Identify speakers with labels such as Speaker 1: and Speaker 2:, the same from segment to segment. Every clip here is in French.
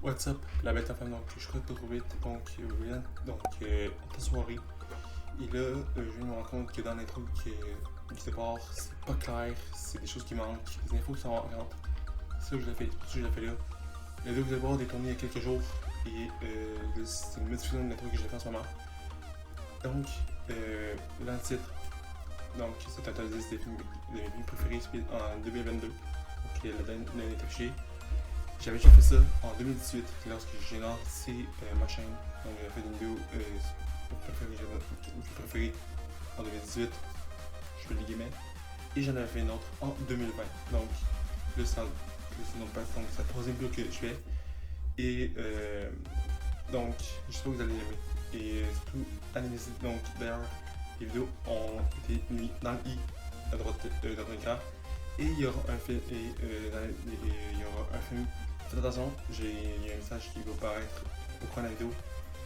Speaker 1: What's up, la bête femme, donc je crois que trop vite, donc en ta soirée, et là, je viens de me rendre compte que dans l'intro qui sépare, c'est pas clair, c'est des choses qui manquent, des infos qui sont rentrent, c'est ça que je l'ai fait, c'est pour ça que je l'ai fait là. La vidéo que vous allez voir est tournée il y a quelques jours, et c'est une modification de l'intro que je l'ai fait en ce moment. Donc, là le titre, donc c'est un top 10 des films préférés en 2022, donc l'année est affichée. J'avais déjà fait ça en 2018 lorsque j'ai lancé ma chaîne. Donc j'avais fait une vidéo préférée en 2018, je fais les guillemets. Et j'en avais fait une autre en 2020. Donc là c'est la troisième vidéo que je fais. Et donc j'espère que vous allez l'aimer. Et surtout allez-y. Donc d'ailleurs les vidéos ont été mises dans le i à droite de notre écran. Et il y aura un film. Faites attention, il y a un message qui va apparaître au coin de la vidéo.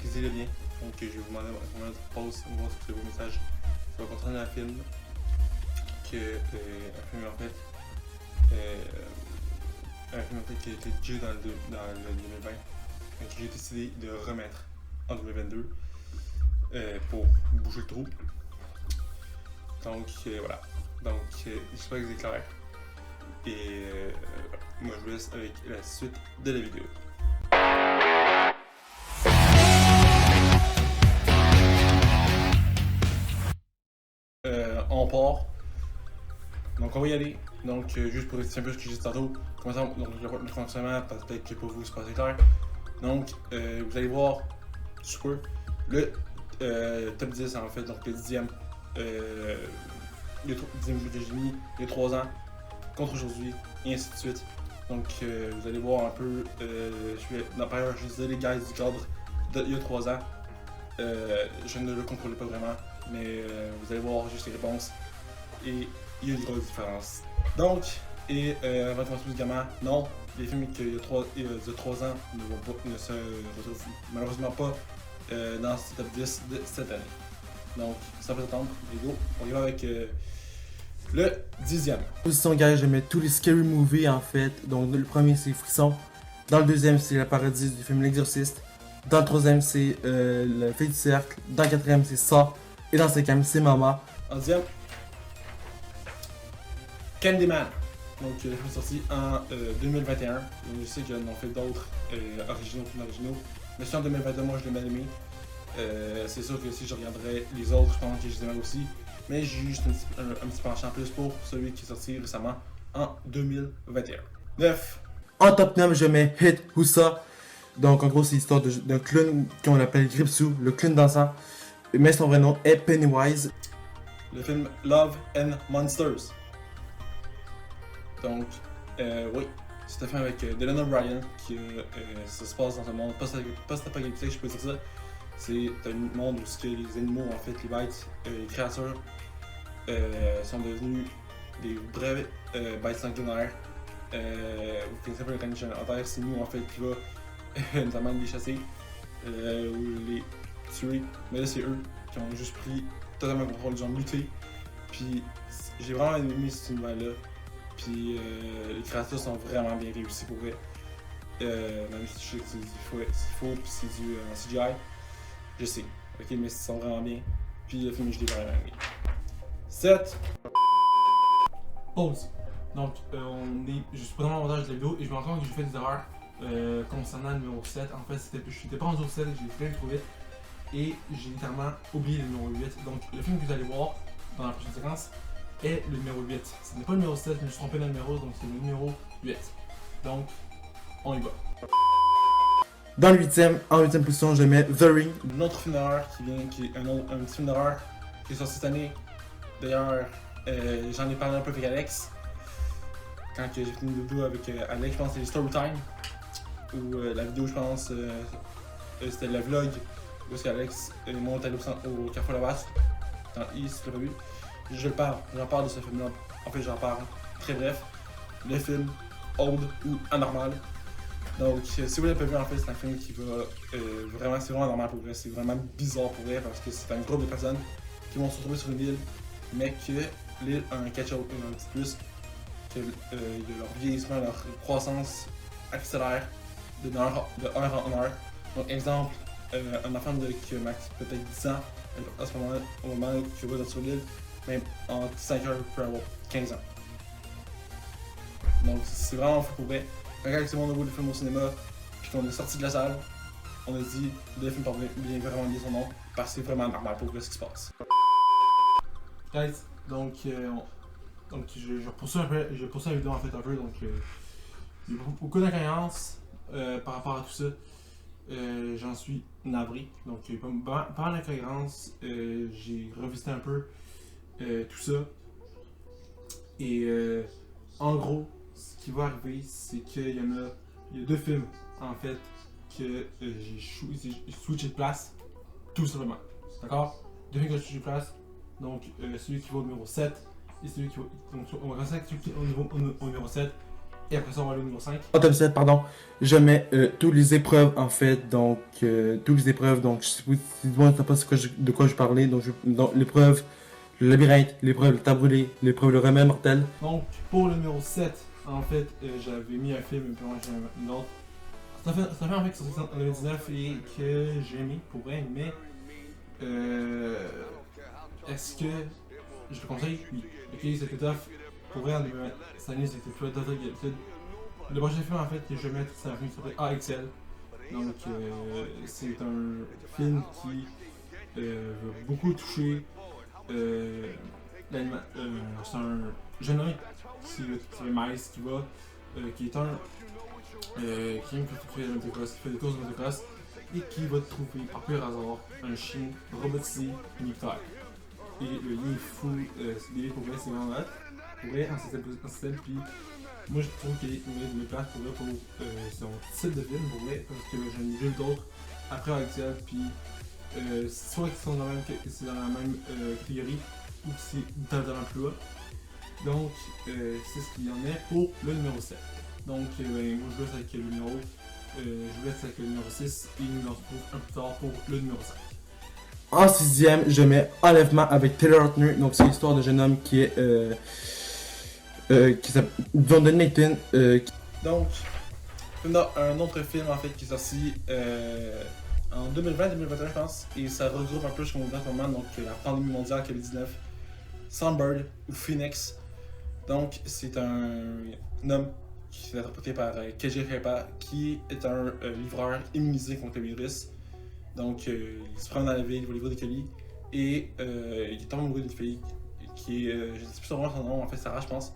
Speaker 1: Lisez-le bien. Donc je vais vous demander de pause pour voir si c'est vos messages. Ça va concerner un film qui a été déjà dans le 2020, et que j'ai décidé de remettre en 2022 pour bouger le trou. Donc voilà. Donc j'espère que c'est clair. Et moi je vous laisse avec la suite de la vidéo. On part. Donc on va y aller. Donc juste pour expliquer un peu ce que j'ai dit tantôt. Commençons donc le fonctionnement, parce que peut-être que pour vous c'est pas assez clair. Donc vous allez voir super le top 10 en fait, donc le 10e. Le 10e que j'ai mis il y a 3 ans. Contre aujourd'hui, et ainsi de suite. Donc vous allez voir un peu, par ailleurs je disais les guys du cadre d'il y a 3 ans, je ne le contrôlais pas vraiment, mais vous allez voir juste les réponses, et il y a une grosse différence. Donc, avant de commencer également, non, les films qu'il y a 3 ans ne se retrouvent malheureusement pas dans ce top 10 de cette année. Donc, sans plus attendre, les go, on y va avec le 10e.
Speaker 2: Position, guys, je mets tous les scary movies en fait. Donc le premier c'est Frisson. Dans le deuxième c'est la parodie du film L'Exorciste. Dans le troisième c'est Le Fait du Cercle. Dans le quatrième c'est Ça. Et dans le cinquième c'est Mama.
Speaker 1: En dixième, Candyman. Donc le film est sorti en 2021. Donc, je sais qu'ils en ont fait d'autres originaux ou non originaux. Mais celui en 2022, moi je l'ai mal aimé. C'est sûr que si je regarderais les autres, je pense que je les aimerais aussi. Mais j'ai juste un petit penchant plus pour celui qui est sorti récemment en 2021. 9.
Speaker 2: En top 9, je mets Hit Houssa. Donc en gros, c'est l'histoire d'un clown qu'on appelle Gripsou, le clown dansant. Mais son vrai nom est Pennywise.
Speaker 1: Le film Love and Monsters. Donc, oui, c'est un film avec Dylan O'Brien qui ça se passe dans un monde post-apocalyptique, je peux dire ça. C'est un monde où les animaux, en fait, les bêtes, les créatures sont devenus des vraies bêtes sanguinaires. Vous connaissez un peu le règne alimentaire, c'est nous en fait qui va notamment les chasser ou les tuer. Mais là, c'est eux qui ont juste pris totalement le contrôle, ils ont muté. Puis j'ai vraiment aimé cet univers-là. Puis les créatures sont vraiment bien réussies pour vrai. Même si je sais que c'est faux, puis c'est du CGI. Je sais, ok, mais ils sont vraiment bien. Puis le film, je l'ai vraiment aimé. 7.
Speaker 2: Pause. Donc, je suis pas dans le montage de la vidéo et je me rends compte que j'ai fait des erreurs concernant le numéro 7. En fait, je n'étais pas rendu au 7, j'ai fait trop vite. Et j'ai littéralement oublié le numéro 8. Donc, le film que vous allez voir dans la prochaine séquence est le numéro 8. Ce n'est pas le numéro 7, je me suis trompé dans le numéro, donc c'est le numéro 8. Donc, on y va. Dans le 8e, en 8e position, je mets The Ring.
Speaker 1: Un autre film d'horreur qui est un petit film d'horreur qui est sorti cette année. D'ailleurs, j'en ai parlé un peu avec Alex. Quand j'ai fait une vidéo avec Alex, je pense que c'était Storytime. Ou la vidéo, je pense, c'était le vlog. Où est-ce qu'Alex et moi on est allé au Carrefour Labatt. Dans I, si tu l'as pas vu. j'en parle de ce film-là. En fait, j'en parle très bref. Le film Old ou Anormal. Donc, si vous l'avez pas vu, en fait, c'est un film qui va vraiment, c'est vraiment normal pour vrai. C'est vraiment bizarre pour vrai parce que c'est un groupe de personnes qui vont se retrouver sur une île, mais que l'île a un petit plus, que leur vieillissement, leur croissance accélère de heure en heure. Donc, exemple, un enfant qui a peut-être 10 ans, à ce moment-là, au moment où il va sur l'île, même en 5 heures, il peut avoir 15 ans. Donc, c'est vraiment fou pour vrai. Quand c'est mon nouveau film au cinéma, puis qu'on est sorti de la salle, on a dit le film porte vraiment bien son nom, parce que c'est vraiment normal pour ce qui se passe.
Speaker 2: Guys, donc je poursuis la vidéo en fait un peu, donc il y a beaucoup d'incohérences par rapport à tout ça. J'en suis navré, donc il y a pas mal d'incohérences. J'ai revisité un peu tout ça. Et en gros, ce qui va arriver, c'est qu'il y a deux films en fait que j'ai switché de place, tout simplement. D'accord? Deux films que j'ai switché de place. Donc celui qui va au numéro 7 et celui qui va. Donc on va commencer avec celui qui est au numéro 7 et après ça on va aller au numéro 5.
Speaker 3: En top 7, pardon, je mets toutes les épreuves en fait, donc toutes les épreuves, donc je sais pas si tu ne sais pas de quoi je parlais, donc l'épreuve, le labyrinthe, l'épreuve le tas brûlé, l'épreuve le remède mortel.
Speaker 2: Donc pour le numéro 7, en fait j'avais mis un film et puis moi j'ai mis un autre. C'est un film en fait qui est sorti en 2019 et que j'ai aimé pour vrai, mais est-ce que je le conseille? Oui. Ok, c'était tough. Pour vrai, cette année, c'était plus tough que d'habitude. Le prochain film, en fait, que je vais mettre, c'est un film qui s'appelle AXL. Donc, c'est un film qui veut beaucoup toucher c'est un jeune homme qui s'appelle Miles, qui est qui aime faire de motocross, qui fait des courses de motocross et qui va trouver par pur hasard un chien robotisé militaire. Et le lien est fou, c'est des pour vrai, c'est vraiment hot. Pour vrai, en système, puis moi je trouve qu'il est une de place pour son type de film, pour vrai, parce que j'en ai vu d'autres après actuel, puis soit qu'ils sont dans la même catégorie, ou que c'est totalement plus haut. Donc, c'est ce qu'il y en est pour le numéro 7. Donc, moi je vous laisse avec le numéro 6 et nous nous retrouvons un peu plus tard pour le numéro 5.
Speaker 3: En sixième, je mets Enlèvement avec Taylor Lautner. Donc c'est l'histoire d'un jeune homme qui est qui s'appelle John Nathan.
Speaker 1: Donc, on a un autre film en fait qui est sorti en 2020-2021 je pense, et ça regroupe un peu ce qu'on voit en ce moment, donc la pandémie mondiale COVID-19, Songbird ou Phoenix. Donc c'est un homme qui est interprété par KJ Apa, qui est un livreur immunisé contre le virus. Donc, il se prend dans la ville, il va livrer des colis et il tombe amoureux d'une fille qui est, je ne sais plus son nom, en fait, Sarah, je pense,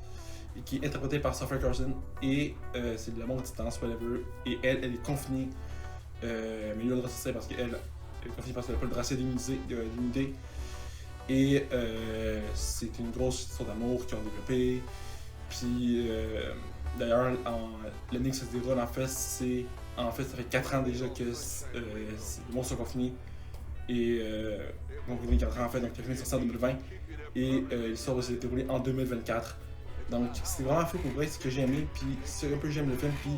Speaker 1: et qui est interprétée par Sophia Carson. Et c'est de l'amour à distance, whatever. Et elle est confinée, mais il va le ressortir parce qu'elle est confinée parce qu'elle n'a pas le bracelet d'immunité. Et c'est une grosse histoire d'amour qu'ils ont développée. Puis, d'ailleurs, l'année que ça se déroule, en fait, ça fait 4 ans déjà que le monde sont confinés. Et donc, il y a 4 ans en fait, donc le film est sorti en 2020. Et l'histoire va se dérouler en 2024. Donc, c'est vraiment fait pour vrai, ce que j'ai aimé. Puis, c'est un peu j'aime le film. Puis,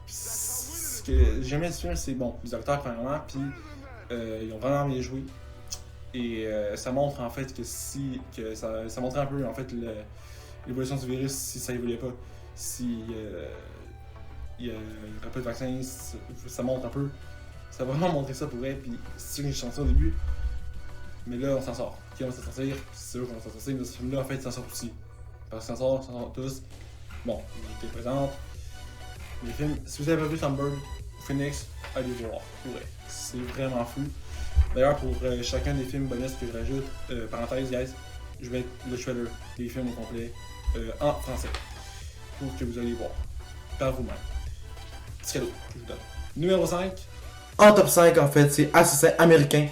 Speaker 1: ce que j'aime le film, c'est bon, les acteurs, premièrement. Puis, ils ont vraiment bien joué. Et ça montre en fait que ça montre un peu en fait l'évolution du virus si ça évoluait pas. Si il n'y aurait pas de vaccin, ça montre un peu. Ça va vraiment montrer ça pour vrai, puis c'est sûr que j'ai senti au début. Mais là, on s'en sort. Ok, on va s'en sortir, c'est sûr qu'on va s'en sortir, mais ce film-là, en fait, il s'en sort aussi. Parce qu'il s'en sort tous. Bon, il était présent. Les films, si vous avez pas vu Songbird ou Phoenix, allez voir, pour vrai. C'est vraiment fou. D'ailleurs, pour chacun des films bonus que je rajoute, parenthèse, guys, je vais mettre le trailer des films au complet en français. Pour que vous allez voir par vous-même. Petit cadeau que je vous donne. Numéro 5.
Speaker 3: En top 5, en fait, c'est Assassin américain.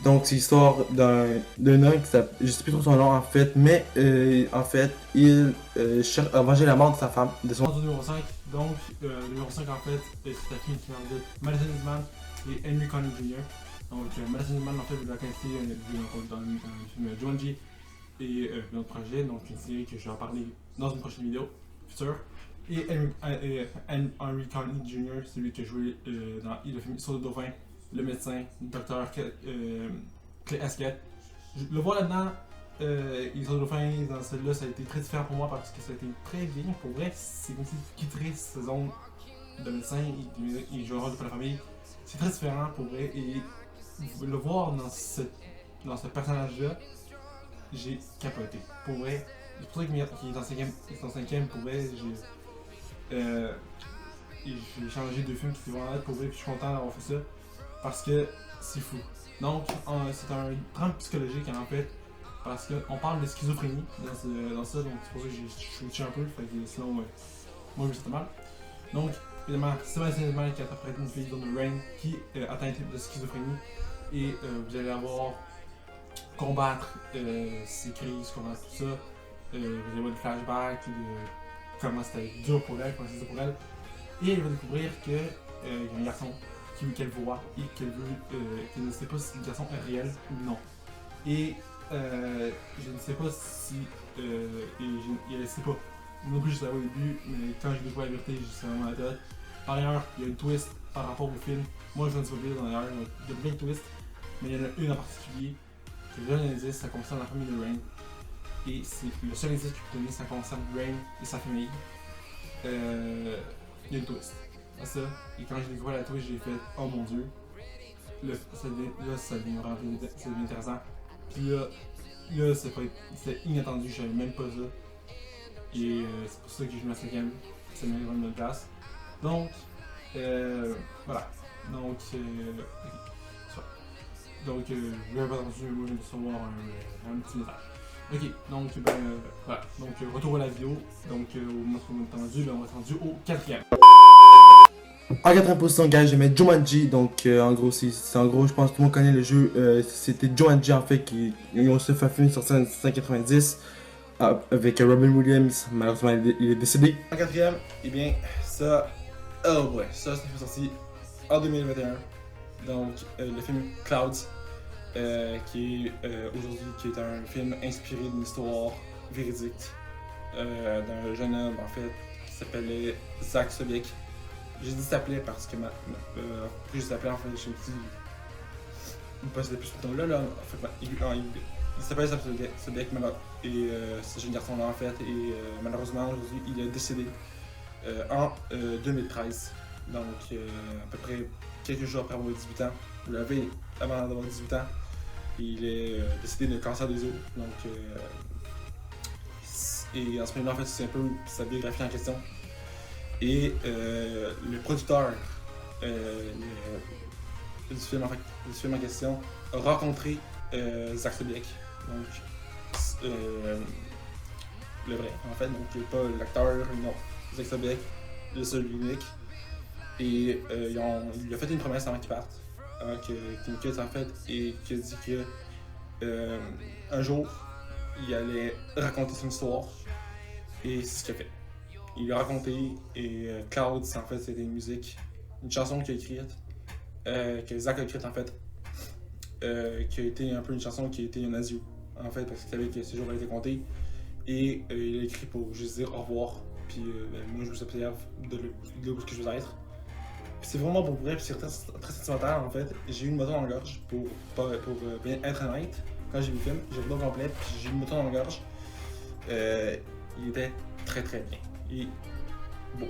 Speaker 3: Donc c'est l'histoire d'un homme qui s'appelle, je sais plus trop son nom en fait, mais en fait, il cherche à venger la mort de sa femme, de son...
Speaker 2: Numéro 5, donc le numéro 5 en fait, c'est la fille qui vient de Madison Eastman et Henry Connick Jr. Donc Madison Eastman en fait, vous la connaissez dans le film Jumanji, et notre projet, donc une série que je vais en parler dans une prochaine vidéo future. Et Henry Conley Jr., celui qui a joué dans le film Sur le Dauphin, le médecin, le docteur Clay Asket. Le voir là-dedans, Sur le Dauphin, dans celle-là, ça a été très différent pour moi parce que ça a été très bien. Pour vrai, c'est comme si tu quitterais cette zone de médecin, il joue un rôle pour la famille. C'est très différent pour vrai. Et le voir dans ce personnage-là, j'ai capoté. Pour vrai, c'est pour ça qu'il est en cinquième, pour vrai, j'ai changé de film qui était vraiment pour vrai, puis je suis content d'avoir fait ça, parce que c'est fou. Donc, c'est un drame psychologique en fait, parce qu'on parle de schizophrénie dans ça, donc c'est pour ça que j'ai switché un peu, fait que sinon, moi je me sentais mal. Donc, évidemment, Sébastien Demain qui interprète une fille de Rain qui est atteinte de schizophrénie, et vous allez avoir combattre ces crises, combattre tout ça. Vous allez voir des flashbacks de comment c'était dur pour elle, comment c'était dur pour elle. Et elle va découvrir qu'il y a un garçon qu'elle voit et qu'elle ne sait pas si le garçon est réel ou non. Et je ne sais pas si. Elle ne sait pas. Non plus, je savais au début, mais quand j'ai découvert la vérité, je sais vraiment la tête. Par ailleurs, il y a une twist par rapport au film. Moi, je ne sais pas plus d'ailleurs, il y a plein de twists, mais il y en a une en particulier. Je donne un indice, ça concerne la famille de Rain. Et c'est le seul indice que je peux donner, ça concerne Rain et sa famille. Il y a une twist. C'est ça. Et quand j'ai découvert la twist, j'ai fait oh mon dieu. Là, ça devient vraiment intéressant. Puis là c'était inattendu, je savais même pas ça. Et c'est pour ça que je me suis cinquième. C'est ma bonne place. Donc, voilà. Donc, donc, je vais pas attendu, moi je viens de recevoir un petit message. Ok, donc, voilà. Donc, retour à la vidéo. Donc, au moment où on est rendu, on est rendu au quatrième.
Speaker 3: En quatrième position, gars, je mets Jumanji. Donc, en gros, en gros, je pense que tout le monde connaît le jeu. C'était Jumanji en fait qui ont se fait un film sorti en 1990 avec Robin Williams. Malheureusement, il est décédé.
Speaker 1: En quatrième, eh bien, ça. Oh ouais, ça fait sorti en 2021. Donc, le film Clouds, qui est aujourd'hui un film inspiré d'une histoire véridique d'un jeune homme en fait qui s'appelait Zach Sobiek. J'ai dit s'appelait parce que plus je s'appelais en fait, je me dis il passe plus ce temps là. En fait, il s'appelle Zach Sobiek et ce jeune garçon là en fait et malheureusement aujourd'hui il est décédé en 2013. Donc à peu près quelques jours après avoir 18 ans, ou la veille avant d'avoir 18 ans, il est décédé d'un cancer des os. Donc, et en ce moment, en fait, c'est un peu sa biographie en question. Et le producteur du film en question a rencontré Zach Sobiek. Donc, le vrai, en fait, donc pas l'acteur, non, Zach Sobiek, le seul unique. Et il a fait une promesse avant qu'il parte, qu'il quitte en fait, et qu'il a dit que un jour, il allait raconter son histoire, et c'est ce qu'il a fait. Il l'a raconté, et Clouds, en fait, c'était une chanson qu'il a écrite, que Zach a écrite en fait, qui a été un peu une chanson qui a été un adieu, en fait, parce qu'il savait que ces jours avaient été comptés, et il a écrit pour juste dire au revoir, puis moi je vous observe de là où je veux être. C'est vraiment pour vrai, puis c'est très sentimental en fait. J'ai eu une moto dans la gorge pour bien être honnête. Quand j'ai vu le film, j'ai vu le complet, puis j'ai eu une moto dans la gorge. Il était très très bien. Et beau.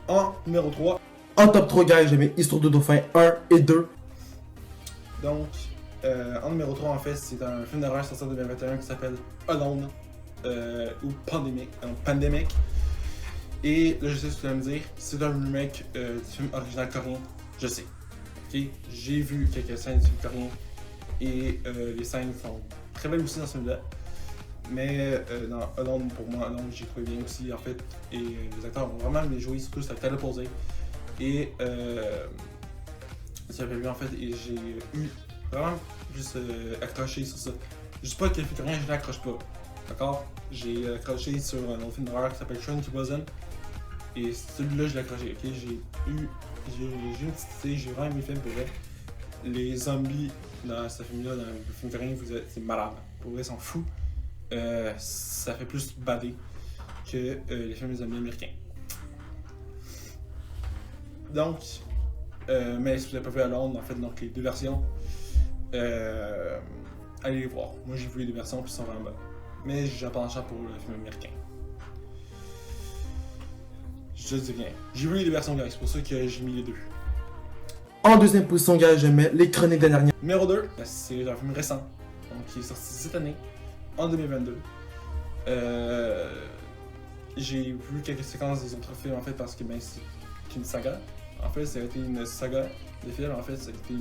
Speaker 1: En numéro 3.
Speaker 3: En top 3, gars, j'ai mis Histoire de Dauphin 1 et 2.
Speaker 1: Donc, en numéro 3, en fait, c'est un film d'horreur sorti en 2021 qui s'appelle Alone ou Pandemic. Et là, je sais ce que tu vas me dire, c'est un remake du film original coréen, je sais. Okay? J'ai vu quelques scènes du film coréen et les scènes sont très belles aussi dans ce film-là. Mais dans Alone, pour moi, Alone, j'ai trouvé bien aussi en fait. Et les acteurs ont vraiment bien joué, surtout sur la posé. Et ça fait bien en fait, et j'ai eu vraiment juste accroché sur ça. Je sais pas que le film coréen, je n'accroche pas. D'accord? J'ai accroché sur un autre film d'horreur qui s'appelle Train to Busan. Et celui-là, je l'ai accroché, ok? J'ai eu une petite idée, j'ai vraiment aimé le film pour vrai. les zombies dans ce film-là, dans le film coréen, c'est malade. Pour vrai, ils sont fous. Ça fait plus bader que les films des zombies américains. Donc, mais si vous n'avez pas vu à Londres, en fait, donc les deux versions, allez les voir. Moi, j'ai vu les deux versions, puis ils sont vraiment bonnes. Mais j'ai un penchant pour le film américain. Je dis rien. J'ai vu les deux versions, guys, c'est pour ça que j'ai mis les deux.
Speaker 3: En deuxième position, gars, je mets Les Chroniques de Narnia.
Speaker 1: Numéro 2, c'est un film récent, donc qui est sorti cette année, en 2022. J'ai vu quelques séquences des autres films en fait parce que ben, c'est une saga. En fait, ça a été une saga de films. En fait, ça a été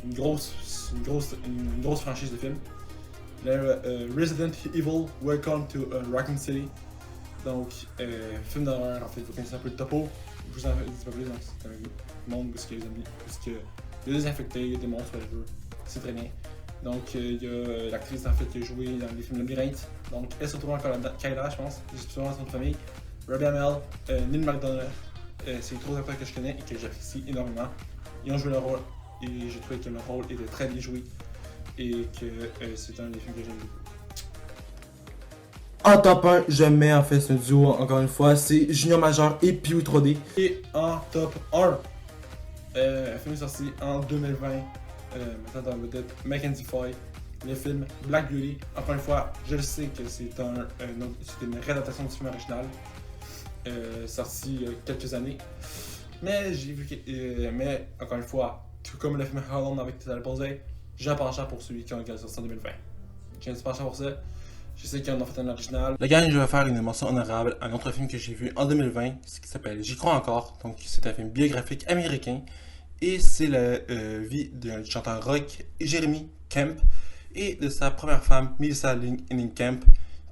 Speaker 1: une grosse franchise de films. Resident Evil, Welcome to Raccoon City. Donc, film d'horreur. En fait, vous connaissez un peu le topo. Je vous en dis pas plus. Donc, c'est un monde où il y a des zombies, où il y a des infectés, il y a des monstres, whatever. C'est très bien. Donc, il y a l'actrice en fait qui a joué dans les films Labyrinthe. Donc, elle se retrouve encore là-dedans. Kyla, je pense. J'ai souvent son famille. Robbie Amell, Neil McDonough. C'est trois acteurs que je connais et que j'apprécie énormément. Ils ont joué leur rôle et j'ai trouvé que leur rôle était très bien joué et que c'est un des films que j'aime beaucoup.
Speaker 3: En top 1, je mets en fait ce duo, encore une fois, c'est Junior Major et Pee-wee 3D.
Speaker 1: Et en top 1, un film sorti en 2020, maintenant dans le vedette Mackenzie Foy, le film Black Beauty. Encore une fois, je le sais que c'est une réadaptation du film original, sorti il y a quelques années. Mais j'ai vu que, mais encore une fois, tout comme le film Holland avec Tita Posey, j'ai un penchant pour celui qui est sorti en 2020. J'ai un penchant pour ça. Je sais qu'ils en ont fait un original. Le gars, je vais faire une mention honorable à un autre film que j'ai vu en 2020, qui s'appelle J'y crois encore. Donc, c'est un film biographique américain. Et c'est la vie d'un chanteur rock, Jeremy Camp, et de sa première femme, Melissa Lynn Camp,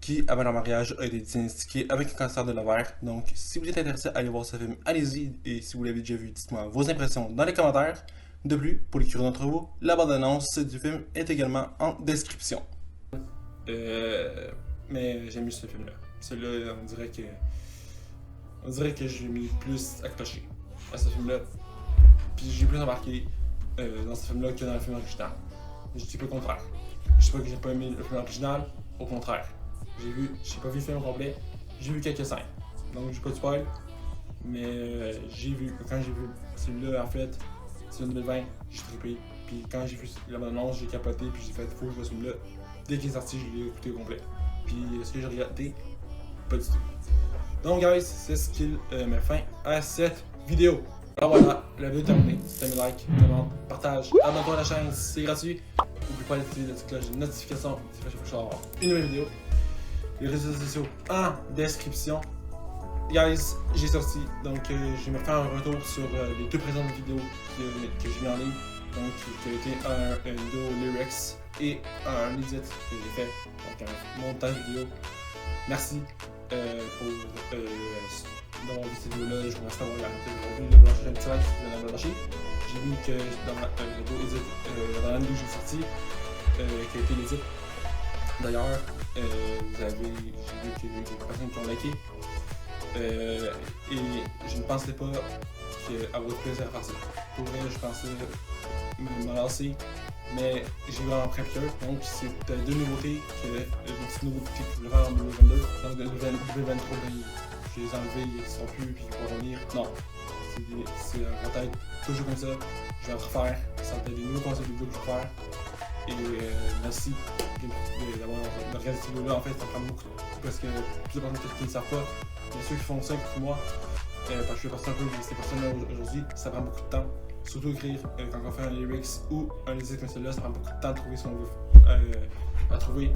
Speaker 1: qui, avant leur mariage, a été diagnostiquée avec un cancer de l'ovaire. Donc, si vous êtes intéressé à aller voir ce film, allez-y. Et si vous l'avez déjà vu, dites-moi vos impressions dans les commentaires. De plus, pour les curieux d'entre vous, la bande-annonce du film est également en description. Mais j'aime mieux ce film-là. Celui-là, on dirait que j'ai mis plus accroché à ce film-là. Puis j'ai plus embarqué dans ce film-là que dans le film original. Je dis pas le contraire. Je dis pas que j'ai pas aimé le film original, au contraire. J'ai pas vu le film au complet, j'ai vu quelques scènes. Donc j'ai pas de spoil, mais quand j'ai vu celui-là en fait, c'est en 2020, j'ai trippé. Puis quand j'ai vu la bande-annonce, j'ai capoté, puis j'ai fait faut que je vois celui-là. Dès qu'il est sorti, je l'ai écouté au complet. Puis est-ce que j'ai regardé? Pas du tout. Donc guys, c'est ce qui met fin à cette vidéo. Alors voilà, la vidéo est terminée. Si t'aimes, like, commente, partage, abonne-toi à la chaîne, c'est gratuit. N'oublie pas d'activer la petite cloche de notification si je vais avoir une nouvelle vidéo. Les réseaux sociaux en description. Guys, j'ai sorti, donc je vais me faire un retour sur les deux présentes vidéos que j'ai mis en ligne. Donc, qui a été une vidéo lyrics et un edit que j'ai fait, donc un montage vidéo. Merci d'avoir vu cette vidéo-là. Je vous remercie d'avoir vu le blanchir un petit like si vous avez blanchi. J'ai vu que dans la vidéo edit, dans la vidéo que j'ai sortie, qui a été l'edit. D'ailleurs, j'ai vu qu'il y a eu des personnes qui ont liké. Et je ne pensais pas qu'avoir de plaisir à faire ça. Pour vrai, je pensais me lancer, mais j'ai vraiment pris peur. Donc, c'est deux nouveautés, des petites nouveautés que je voulais faire en 2022. En 2023, je les ai enlevés, ils ne sont plus, puis ils vont revenir. Non, c'est va être toujours comme ça. Je vais refaire. Ça va être des nouveaux concepts de vidéos que je vais faire. Et merci d'avoir regardé cette vidéo-là. En fait, ça prend beaucoup. Parce que plusieurs personnes qui ne savent pas, il y a ceux qui font ça pour moi. Parce que je fais partie un peu de ces personnes-là aujourd'hui, ça prend beaucoup de temps. Surtout écrire quand on fait un lyrics ou un edit comme celui-là, ça prend beaucoup de temps de trouver ce qu'on veut à trouver.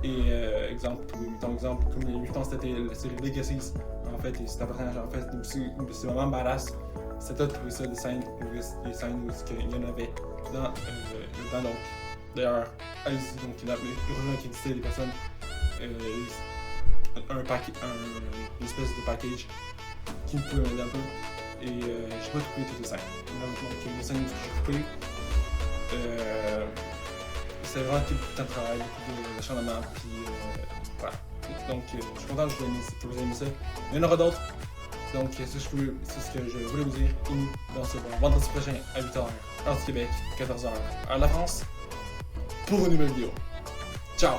Speaker 1: Et exemple, comme les 8 ans c'était la série Legacies, en fait, et c'est un personnage en fait, c'est vraiment badass. C'est toi de trouver ça, des scènes où il y en avait dans donc. D'ailleurs, allez-y, donc il y a heureusement qu'il existait des personnes, une espèce de package qui me pouvait m'aider un peu. Et j'ai pas trouvé toutes les scènes. Donc les scènes que j'ai coupées, c'est vraiment beaucoup de temps de travail, beaucoup d'acharnement, puis voilà. Donc je suis content que vous ayez aimé ça. Il y en aura d'autres. Donc, c'est ce que je voulais vous dire. Et nous, dans ce vendredi prochain à 8h, heure du Québec, 14h, heure de la France, pour une nouvelle vidéo. Ciao!